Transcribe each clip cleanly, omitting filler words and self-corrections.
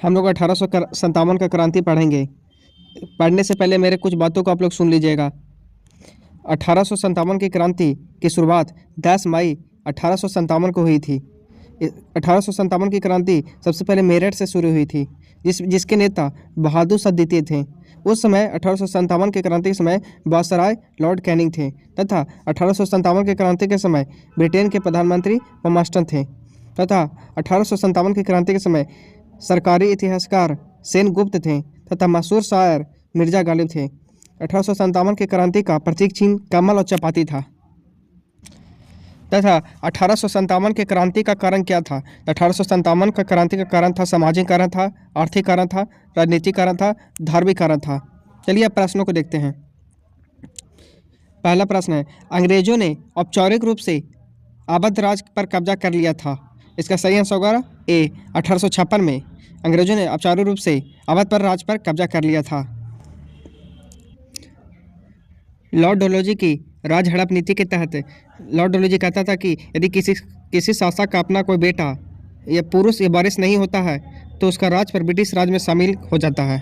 हम लोग 1857 का क्रांति पढ़ेंगे। पढ़ने से पहले मेरे कुछ बातों को आप लोग सुन लीजिएगा। 1857 की क्रांति की शुरुआत 10 मई 1857 को हुई थी। 1857 की क्रांति सबसे पहले मेरठ से शुरू हुई थी, जिसके नेता बहादुर शाह द्वितीय थे। उस समय 1857 की क्रांति के समय वायसराय लॉर्ड कैनिंग थे तथा 1857 की क्रांति के समय ब्रिटेन के प्रधानमंत्री पॉमस्टन थे तथा 1857 की क्रांति के समय सरकारी इतिहासकार सेनगुप्त थे तथा मशहूर शायर मिर्जा गालिब थे। 1857 की क्रांति का प्रतीक चिन्ह कमल और चपाती था तथा 1857 के क्रांति का कारण क्या था? 1857 का क्रांति का कारण था सामाजिक कारण था, आर्थिक कारण था, राजनीतिक कारण था, धार्मिक कारण था। चलिए अब प्रश्नों को देखते हैं। पहला प्रश्न है, अंग्रेजों ने औपचारिक रूप से अवध राज पर कब्जा कर लिया था। इसका सही आंसर होगा ए 1856 में अंग्रेजों ने औपचारिक रूप से अवध पर राज पर कब्जा कर लिया था। लॉर्ड डलहौजी की राज हड़प नीति के तहत लॉर्ड डलहौजी कहता था कि यदि किसी शासक का अपना कोई बेटा या पुरुष या वारिस नहीं होता है तो उसका राज पर ब्रिटिश राज में शामिल हो जाता है।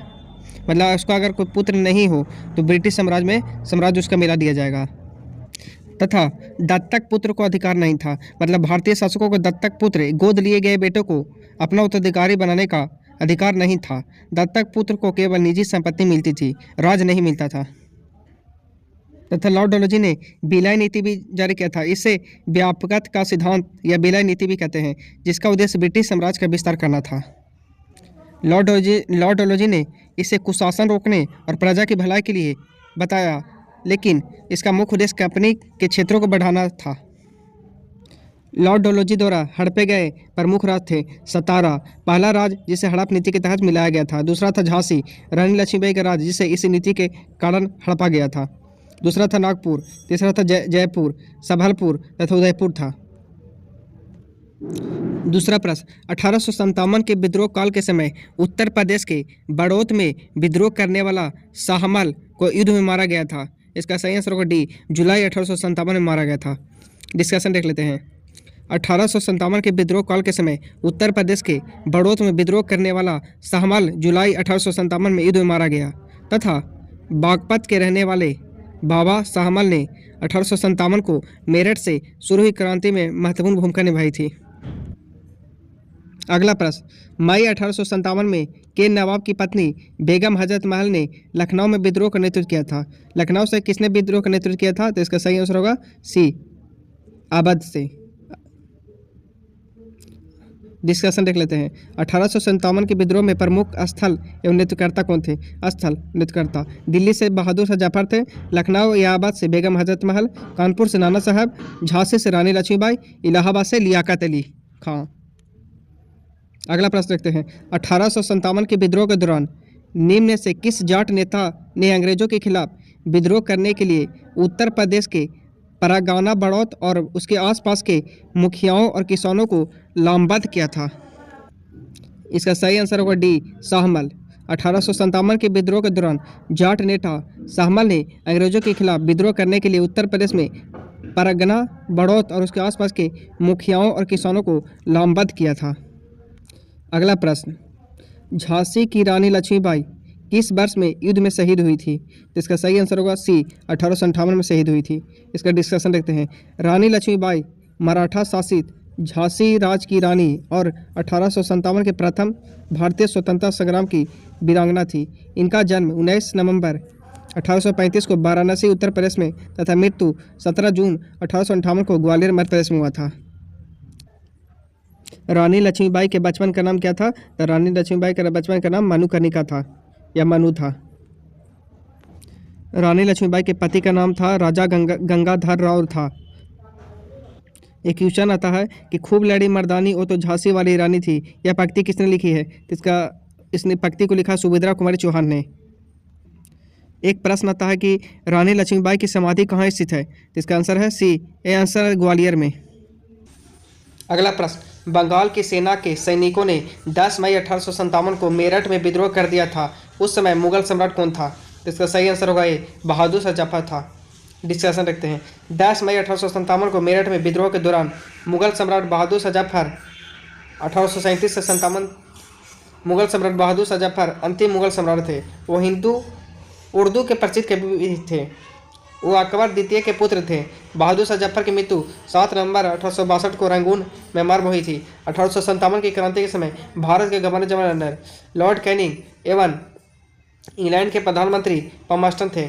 मतलब उसका अगर कोई पुत्र नहीं हो तो ब्रिटिश साम्राज्य उसका मिला दिया जाएगा। तथा दत्तक पुत्र को अधिकार नहीं था। मतलब भारतीय शासकों को दत्तक पुत्र गोद लिए गए बेटों को अपना उत्तराधिकारी बनाने का अधिकार नहीं था। दत्तक पुत्र को केवल निजी संपत्ति मिलती थी, राज नहीं मिलता था। तथा लॉर्ड डलहौजी ने विलय नीति भी जारी किया था। इसे व्यापकता का सिद्धांत या विलय नीति भी कहते हैं, जिसका उद्देश्य ब्रिटिश साम्राज्य का विस्तार करना था। लॉर्ड डलहौजी ने इसे कुशासन रोकने और प्रजा की भलाई के लिए बताया, लेकिन इसका मुख्य उद्देश्य कंपनी के क्षेत्रों को बढ़ाना था। लॉर्ड डलहौजी द्वारा हड़पे गए प्रमुख राज थे सतारा, पहला राज जिसे हड़प नीति के तहत मिलाया गया था। दूसरा था झांसी, रानी लक्ष्मीबाई का राज जिसे इसी नीति के कारण हड़पा गया था। दूसरा था नागपुर, तीसरा था जयपुर, संभलपुर तथा उदयपुर था। दूसरा प्रश्न, 1857 के विद्रोह काल के समय उत्तर प्रदेश के बड़ौत में विद्रोह करने वाला शाहमल को युद्ध में मारा गया था। इसका सही आंसर होगा डी, जुलाई 1857 में मारा गया था। डिस्कशन देख लेते हैं। 1857 के विद्रोह काल के समय उत्तर प्रदेश के बड़ौत में विद्रोह करने वाला शाहमल जुलाई 1857 में युद्ध में मारा गया तथा बागपत के रहने वाले बाबा शाहमल ने 1857 को मेरठ से शुरू हुई क्रांति में महत्वपूर्ण भूमिका निभाई थी। अगला प्रश्न, मई 1857 में के नवाब की पत्नी बेगम हजरत महल ने लखनऊ में विद्रोह का नेतृत्व किया था। लखनऊ से किसने विद्रोह का नेतृत्व किया था? तो इसका सही आंसर होगा सी, अवध से। डिस्कशन देख लेते हैं। 1857 के विद्रोह में प्रमुख स्थल एवं नेतृत्वकर्ता कौन थे? स्थल नेतृत्वकर्ता दिल्ली से बहादुर शाह जफर थे, लखनऊ या इलाहाबाद से बेगम हजरत महल, कानपुर से नाना साहब, झांसी से रानी लक्ष्मीबाई, इलाहाबाद से लियाकत अली खां। अगला प्रश्न देखते हैं। 1857 के विद्रोह के दौरान निम्न में से किस जाट नेता ने अंग्रेजों के खिलाफ विद्रोह करने के लिए उत्तर प्रदेश के परगना बड़ौत और उसके आसपास के मुखियाओं और किसानों को लामबंद किया था? इसका सही आंसर होगा डी, शाहमल। 1857 के विद्रोह के दौरान जाट नेता शाहमल ने अंग्रेजों के खिलाफ विद्रोह करने के लिए उत्तर प्रदेश में परगना बड़ौत और उसके आसपास के मुखियाओं और किसानों को लामबंद किया था। अगला प्रश्न, झांसी की रानी लक्ष्मीबाई किस वर्ष में युद्ध में शहीद हुई थी? तो इसका सही आंसर होगा सी, 1858 में शहीद हुई थी। इसका डिस्कशन देखते हैं। रानी लक्ष्मीबाई मराठा शासित झांसी राज की रानी और 1857 के प्रथम भारतीय स्वतंत्रता संग्राम की वीरांगना थी। इनका जन्म 19 नवंबर 1835 को वाराणसी उत्तर प्रदेश में तथा मृत्यु 17 जून 1858 को ग्वालियर मध्य प्रदेश में हुआ था। रानी लक्ष्मीबाई के बचपन का नाम क्या था? तो रानी लक्ष्मीबाई के बचपन का नाम मनुकर्णिका था या मनु था। रानी लक्ष्मीबाई के पति का नाम था राजा गंगाधर राव था। एक क्वेश्चन आता है कि खूब लड़ी मर्दानी वो तो झांसी वाली रानी थी, यह पंक्ति किसने लिखी है? इसने पंक्ति को लिखा सुभद्रा कुमारी चौहान ने। एक प्रश्न आता है कि रानी लक्ष्मीबाई की समाधि कहाँ स्थित है? तो इसका आंसर है सी, ये आंसर है ग्वालियर में। अगला प्रश्न, बंगाल की सेना के सैनिकों ने 10 मई 1857 को मेरठ में विद्रोह कर दिया था। उस समय मुगल सम्राट कौन था? तो इसका सही आंसर होगा ए, बहादुर शाह जफर था। डिस्कशन रखते हैं। 10 मई 1857 को मेरठ में विद्रोह के दौरान मुगल सम्राट बहादुर शाह जफर 1837 से 57 मुगल सम्राट बहादुर शाह जफर अंतिम मुगल सम्राट थे। वो उर्दू के प्रसिद्ध कवि भी थे। वो अकबर द्वितीय के पुत्र थे। बहादुर शाह जफर की मृत्यु 7 नवंबर 1862 को रंगून में मर्म हुई थी। 1857 की क्रांति के समय भारत के गवर्नर जनरल लॉर्ड कैनिंग एवं इंग्लैंड के प्रधानमंत्री पॉम्पटन थे।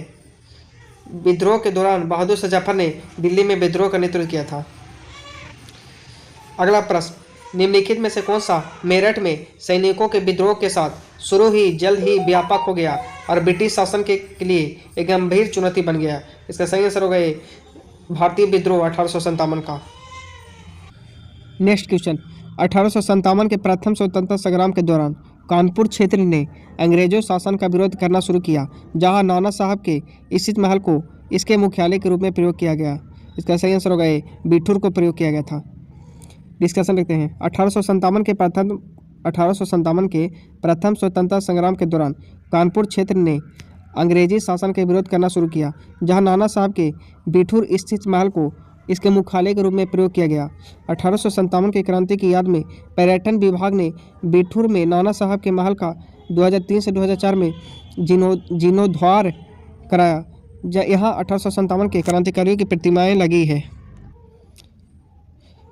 विद्रोह के दौरान बहादुर शाह जफर ने दिल्ली में विद्रोह का नेतृत्व किया था। अगला प्रश्न, निम्नलिखित में से कौन सा मेरठ में सैनिकों के विद्रोह के साथ शुरू ही जल्द ही व्यापक हो गया और ब्रिटिश शासन के लिए एक गंभीर चुनौती बन गया? इसका सही आंसर होगा ये भारतीय विद्रोह 1857 का। नेक्स्ट क्वेश्चन, 1857 के प्रथम स्वतंत्रता संग्राम के दौरान कानपुर क्षेत्र ने अंग्रेजों शासन का विरोध करना शुरू किया, जहां नाना साहब के स्थित महल को इसके मुख्यालय के रूप में प्रयोग किया गया। इसका सही आंसर होगा ये बिठूर को प्रयोग किया गया था। डिस्कशन लिखते हैं। 1857 के प्रथम स्वतंत्रता संग्राम के दौरान कानपुर क्षेत्र ने अंग्रेजी शासन के विरोध करना शुरू किया, जहां नाना साहब के बिठूर स्थित महल को इसके मुख्यालय के रूप में प्रयोग किया गया। 1857 की क्रांति की याद में पर्यटन विभाग ने बिठूर में नाना साहब के महल का 2003 से 2004 में जीर्णोद्धार कराया। यहाँ 1857 के क्रांतिकारियों की प्रतिमाएं लगी है।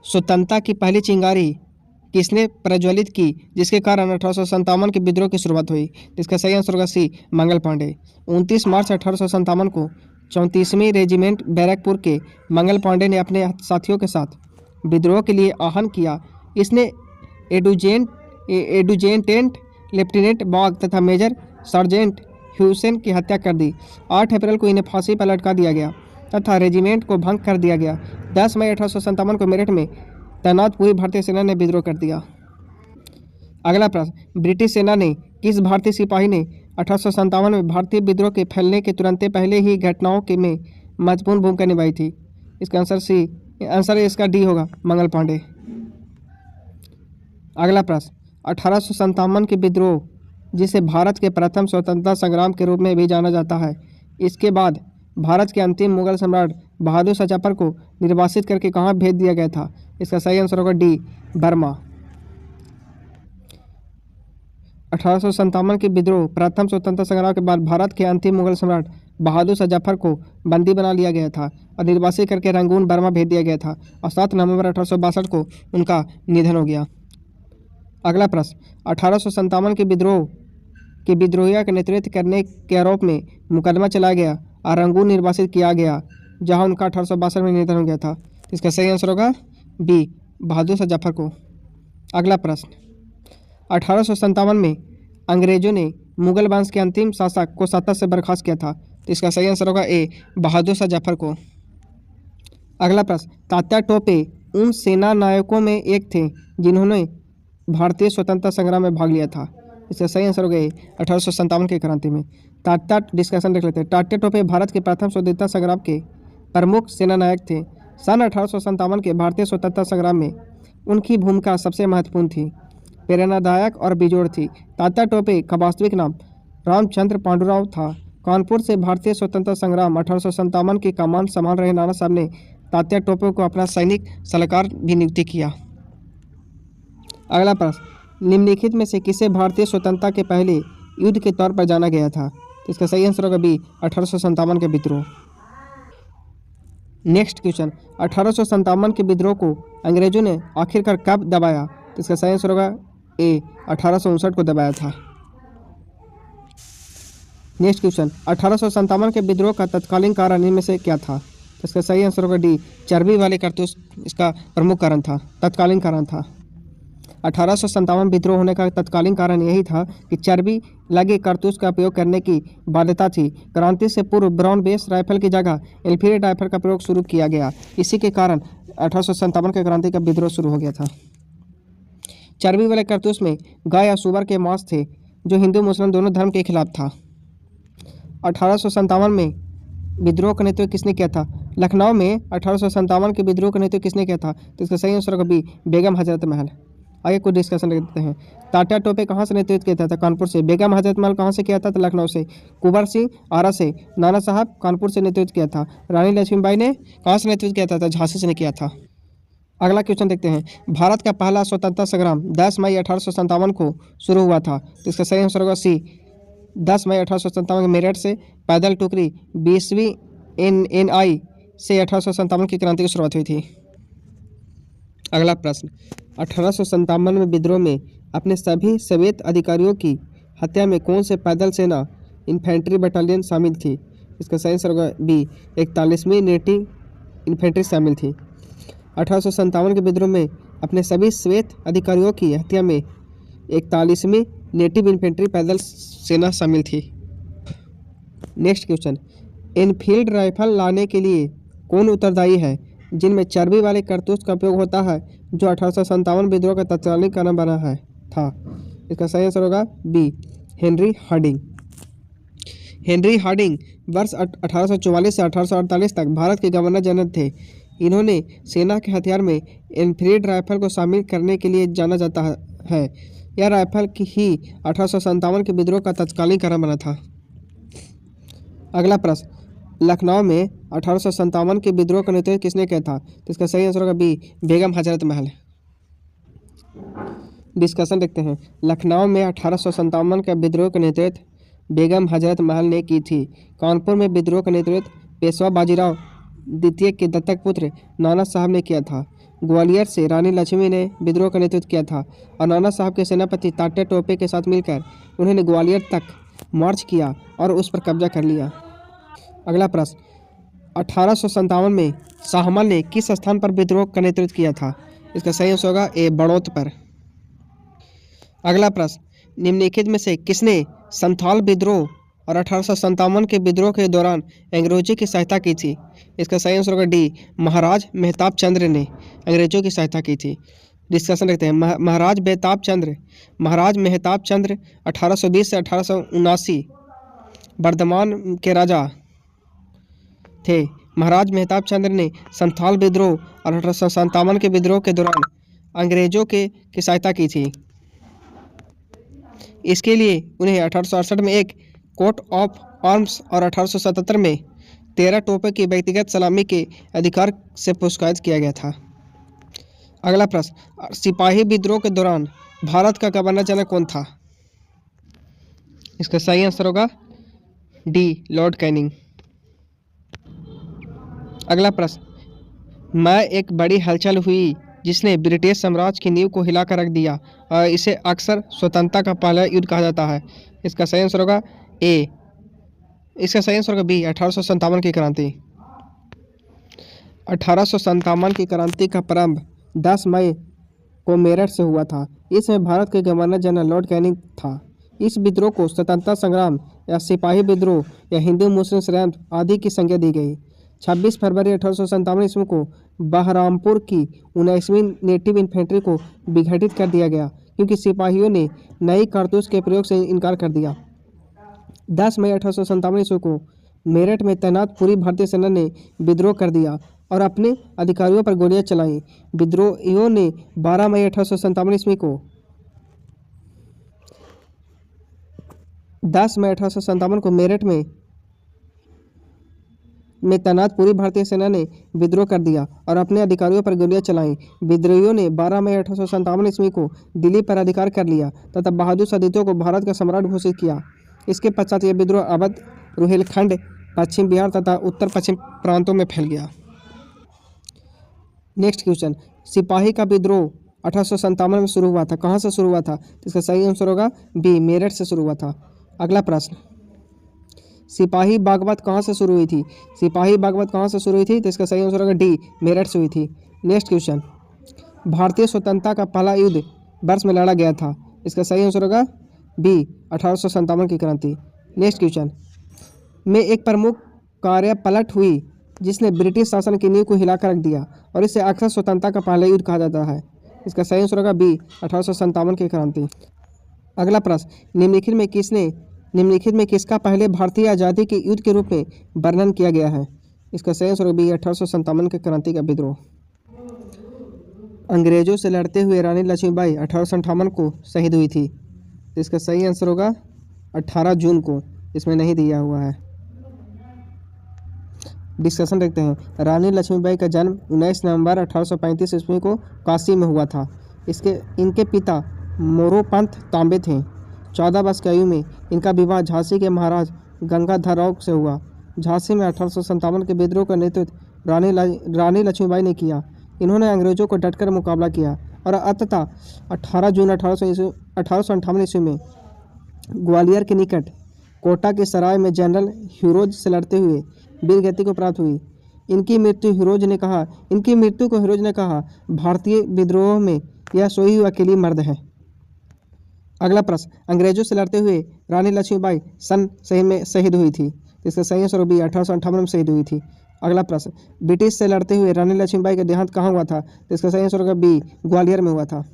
स्वतंत्रता की पहली चिंगारी किसने प्रज्वलित की, जिसके कारण 1857 के विद्रोह की शुरुआत हुई? इसका सही आंसर होगा सी, मंगल पांडे। 29 मार्च 1857 को 34वीं रेजिमेंट बैरकपुर के मंगल पांडे ने अपने साथियों के साथ विद्रोह के लिए आह्वान किया। इसने एडुजेंटेंट लेफ्टिनेंट बाग तथा मेजर सार्जेंट ह्यूसेन की हत्या कर दी। 8 अप्रैल को इन्हें फांसी पर लटका दिया गया तथा रेजिमेंट को भंग कर दिया गया। 10 मई 1857 को मेरठ में तैनात पूरी भारतीय सेना ने विद्रोह कर दिया। अगला प्रश्न, ब्रिटिश सेना ने किस भारतीय सिपाही ने 1857 में भारतीय विद्रोह के फैलने के तुरंत पहले ही घटनाओं के में महत्वपूर्ण भूमिका निभाई थी? इसका आंसर इसका डी होगा, मंगल पांडे। अगला प्रश्न, 1857 के विद्रोह, जिसे भारत के प्रथम स्वतंत्रता संग्राम के रूप में भी जाना जाता है, इसके बाद भारत के अंतिम मुगल सम्राट बहादुर शाह जफर को निर्वासित करके कहाँ भेज दिया गया था? इसका सही आंसर होगा डी, बर्मा। 1857 के विद्रोह प्रथम स्वतंत्रता संग्राम के बाद भारत के अंतिम मुगल सम्राट बहादुर शाह जफर को बंदी बना लिया गया था और निर्वासित करके रंगून बर्मा भेज दिया गया था और 7 नवंबर 1862 को उनका निधन हो गया। अगला प्रश्न, 1857 के विद्रोह के विद्रोहियों का नेतृत्व करने के आरोप में मुकदमा चलाया गया और रंगून निर्वासित किया गया, जहां उनका 1862 में निधन हो गया था। इसका सही आंसर होगा बी, बहादुर शाह जफर को। अगला प्रश्न, 1857 में अंग्रेजों ने मुगल वंश के अंतिम शासक को सत्ता से बर्खास्त किया था। तो इसका सही आंसर होगा ए, बहादुर शाह जफर को। अगला प्रश्न, तात्या टोपे उन सेना नायकों में एक थे जिन्होंने भारतीय स्वतंत्रता संग्राम में भाग लिया था। इसका सही आंसर होगा 1857 की क्रांति में। तात्या, डिस्कशन देख लेते हैं। तात्या टोपे भारत के प्रथम स्वतंत्रता संग्राम के प्रमुख सेना नायक थे। सन 1857 के भारतीय स्वतंत्रता संग्राम में उनकी भूमिका सबसे महत्वपूर्ण थी, प्रेरणादायक और बेजोड़ थी। तात्या टोपे का वास्तविक नाम रामचंद्र पांडुराव था। कानपुर से भारतीय स्वतंत्रता संग्राम 1857 की कमान संभाल रहे नाना साहब ने तात्या टोपे को अपना सैनिक सलाहकार भी नियुक्त किया। अगला प्रश्न, निम्नलिखित में से किसे भारतीय स्वतंत्रता के पहले युद्ध के तौर पर जाना गया था? तो इसका सही आंसर होगा बी, 1857 के विद्रोह। नेक्स्ट क्वेश्चन, 1857 के विद्रोह को अंग्रेजों ने आखिरकार कब दबाया? तो इसका सही आंसर होगा ए, 1859 को दबाया था। नेक्स्ट क्वेश्चन, 1857 के विद्रोह का तत्कालीन कारण इनमें से क्या था? तो इसका सही आंसर होगा डी, चर्बी वाले कारतूस इसका प्रमुख कारण था, तत्कालीन कारण था। 1857 विद्रोह होने का तत्कालीन कारण यही था कि चर्बी लगे कारतूस का प्रयोग करने की बाध्यता थी। क्रांति से पूर्व ब्राउन बेस राइफल की जगह एनफील्ड राइफल का प्रयोग शुरू किया गया। इसी के कारण 1857 के क्रांति का विद्रोह शुरू हो गया था। चर्बी वाले कारतूस में गाय या सुअर के मांस थे, जो हिंदू मुस्लिम दोनों धर्म के खिलाफ था। 1857 में विद्रोह का नेतृत्व किसने किया था? लखनऊ में 1857 के विद्रोह का नेतृत्व किसने किया था? तो इसका सही आंसर होगा बी, बेगम हजरत महल। आगे कुछ डिस्कशन लेते हैं। तात्या टोपे कहाँ से नेतृत्व किया था? कानपुर से। बेगम हजरत महल कहाँ से किया था? तो लखनऊ से। कुंवर सिंह आरा से। नाना साहब कानपुर से नेतृत्व किया था। रानी लक्ष्मीबाई ने कहाँ से नेतृत्व किया था? तो झांसी से किया था। अगला क्वेश्चन देखते हैं। भारत का पहला स्वतंत्रता संग्राम 10 मई 1857 को शुरू हुआ था, तो इसका सही आंसर होगा सी। 10 मई 1857 में मेरठ से पैदल टुकड़ी 20वीं NNI से 1857 की क्रांति की शुरुआत हुई थी। अगला प्रश्न, 1857 में विद्रोह में अपने सभी सवेत अधिकारियों की हत्या में कौन से पैदल सेना इन्फेंट्री बटालियन शामिल थी? इसका सही आंसर होगा बी, 41वीं नेटिव इन्फेंट्री शामिल थी। 1857 के विद्रोह में अपने सभी श्वेत अधिकारियों की हत्या में 41वीं नेटिव इन्फेंट्री पैदल सेना शामिल थी। नेक्स्ट क्वेश्चन, एनफील्ड राइफल लाने के लिए कौन उत्तरदायी है जिनमें चर्बी वाले कारतूस का उपयोग होता है, जो 1857 विद्रोह का तत्कालीन कारण बना है था? इसका सही आंसर होगा B, Henry Harding. Henry Harding वर्ष 1844 से 1848 तक भारत के गवर्नर जनरल थे। इन्होंने सेना के हथियार में एनफील्ड राइफल को शामिल करने के लिए जाना जाता है। यह राइफल की ही 1857 के विद्रोह का तत्कालीन कारण बना था। अगला प्रश्न, लखनऊ में 1857 के विद्रोह का नेतृत्व किसने किया था? तो इसका सही आंसर होगा बी, बेगम हजरत महल। डिस्कशन देखते हैं। लखनऊ में 1857 का विद्रोह का नेतृत्व बेगम हजरत महल ने की थी। कानपुर में विद्रोह का नेतृत्व पेशवा बाजीराव द्वितीय के दत्तक पुत्र नाना साहब ने किया था। ग्वालियर से रानी लक्ष्मी ने विद्रोह का नेतृत्व किया था और नाना साहब के सेनापति तात्या टोपे के साथ मिलकर उन्होंने ग्वालियर तक मार्च किया और उस पर कब्जा कर लिया। अगला प्रश्न, 1857 में शाहमल ने किस स्थान पर विद्रोह का नेतृत्व किया था? इसका सही आंसर होगा ए, बड़ौत पर। अगला प्रश्न, निम्नलिखित में से किसने संथाल विद्रोह और 1857 के विद्रोह के दौरान अंग्रेजों की सहायता की थी? इसका सही आंसर होगा डी, महाराज मेहताब चंद्र ने अंग्रेजों की सहायता की थी। डिस्कशन रखते हैं। महाराज मेहताब चंद्र 1820 से 1879 वर्धमान के राजा थे। महाराज मेहताब चंद्र ने संथाल विद्रोह और 1857 के विद्रोह के दौरान अंग्रेजों की सहायता की थी। इसके लिए उन्हें 1868 में एक कोट ऑफ आर्म्स और 1877 में 13 तोपों की व्यक्तिगत सलामी के अधिकार से पुरस्कृत किया गया था। अगला प्रश्न, सिपाही विद्रोह के दौरान भारत का गवर्नर जनरल कौन था? इसका सही आंसर होगा डी, लॉर्ड कैनिंग। अगला प्रश्न, मैं एक बड़ी हलचल हुई जिसने ब्रिटिश साम्राज्य की नींव को हिलाकर रख दिया और इसे अक्सर स्वतंत्रता का पहला युद्ध कहा जाता है। इसका सही आंसर होगा ए। इसका सही आंसर होगा बी, 1857 की क्रांति। 1857 की क्रांति का प्रारंभ 10 मई को मेरठ से हुआ था। इसमें भारत के गवर्नर जनरल लॉर्ड कैनिंग था। इस विद्रोह को स्वतंत्रता संग्राम या सिपाही विद्रोह या हिंदू मुस्लिम षड्यंत्र आदि की संज्ञा दी गई। 26 फरवरी 1857 ईस्वी को बहरामपुर की 19वीं नेटिव इन्फेंट्री को विघटित कर दिया गया क्योंकि सिपाहियों ने नई कारतूस के प्रयोग से इनकार कर दिया। 10 मई 1857 ईस्वी को मेरठ में तैनात पूरी भारतीय सेना ने विद्रोह कर दिया और अपने अधिकारियों पर गोलियां चलाईं। विद्रोहियों ने 12 मई 1857 ईस्वी को 10 मई 1857 को मेरठ में तैनात पूरी भारतीय सेना ने विद्रोह कर दिया और अपने अधिकारियों पर गोलियां चलाईं। विद्रोहियों ने 12 मई 1857 ईस्वी को दिल्ली पर अधिकार कर लिया तथा बहादुर सदियों को भारत का सम्राट घोषित किया। इसके पश्चात यह विद्रोह अवध, रुहेलखंड, पश्चिम बिहार तथा उत्तर पश्चिम प्रांतों में फैल गया। नेक्स्ट क्वेश्चन, सिपाही का विद्रोह 1857 में शुरू हुआ था। कहाँ से शुरू हुआ था? इसका सही आंसर होगा बी, मेरठ से शुरू हुआ था। अगला प्रश्न, सिपाही बागवत कहाँ से शुरू हुई थी? सिपाही बागवत कहाँ से शुरू हुई थी? तो इसका सही आंसर होगा डी, मेरठ से हुई थी। नेक्स्ट क्वेश्चन, भारतीय स्वतंत्रता का पहला युद्ध वर्ष में लड़ा गया था। इसका सही आंसर होगा बी, 1857 की क्रांति। नेक्स्ट क्वेश्चन, में एक प्रमुख कार्य पलट हुई जिसने ब्रिटिश शासन की नींव को हिलाकर रख दिया और इसे अक्सर स्वतंत्रता का पहला युद्ध कहा जाता है। इसका सही आंसर होगा बी, 1857 की क्रांति। अगला प्रश्न, निम्नलिखित में किसका पहले भारतीय आज़ादी के युद्ध के रूप में वर्णन किया गया है? इसका सही आंसर बी, 1857 की क्रांति का विद्रोह। अंग्रेजों से लड़ते हुए रानी लक्ष्मीबाई 1858 को शहीद हुई थी। इसका सही आंसर होगा 18 जून को, इसमें नहीं दिया हुआ है। डिस्कशन देखते हैं। रानी लक्ष्मीबाई का जन्म 19 नवंबर 1835 ईस्वी को काशी में हुआ था। इनके पिता मोरोपंत तांबे थे। 14 वर्ष की आयु में इनका विवाह झांसी के महाराज गंगाधर राव से हुआ। झांसी में 1857 के विद्रोह का नेतृत्व रानी लक्ष्मीबाई ने किया। इन्होंने अंग्रेजों को डटकर मुकाबला किया और अंततः 18 जून 1858 ईस्वी में ग्वालियर के निकट कोटा के सराय में जनरल हीरोज से लड़ते हुए वीरगति को प्राप्त हुई। इनकी मृत्यु को हीरोज ने कहा, भारतीय विद्रोह में यह सोई हुई अकेली मर्द है। अगला प्रश्न, अंग्रेजों से लड़ते हुए रानी लक्ष्मीबाई सन सही में शहीद हुई थी। इसका सही आंसर बी 1858 में शहीद हुई थी। अगला प्रश्न, ब्रिटिश से लड़ते हुए रानी लक्ष्मीबाई का देहांत कहाँ हुआ था? तो इसका सही आंसर होगा बी, ग्वालियर में हुआ था।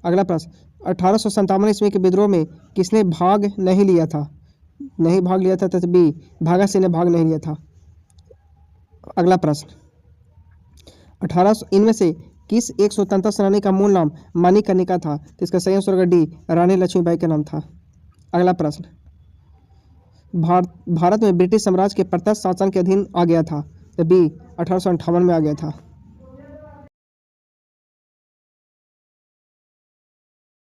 अगला प्रश्न, 1857 ईस्वी के विद्रोह में किसने भाग नहीं लिया था? तो बी, भगत सिंह ने भाग नहीं लिया था। अगला प्रश्न, 1800 इनमें से किस एक स्वतंत्रता सेनानी का मूल नाम मणिकर्णिका था? तो इसका सही आंसर होगा डी, रानी लक्ष्मीबाई का नाम था। अगला प्रश्न, भारत में ब्रिटिश साम्राज्य के प्रत्यक्ष शासन के अधीन आ गया था। तो बी, 1858 में आ गया था।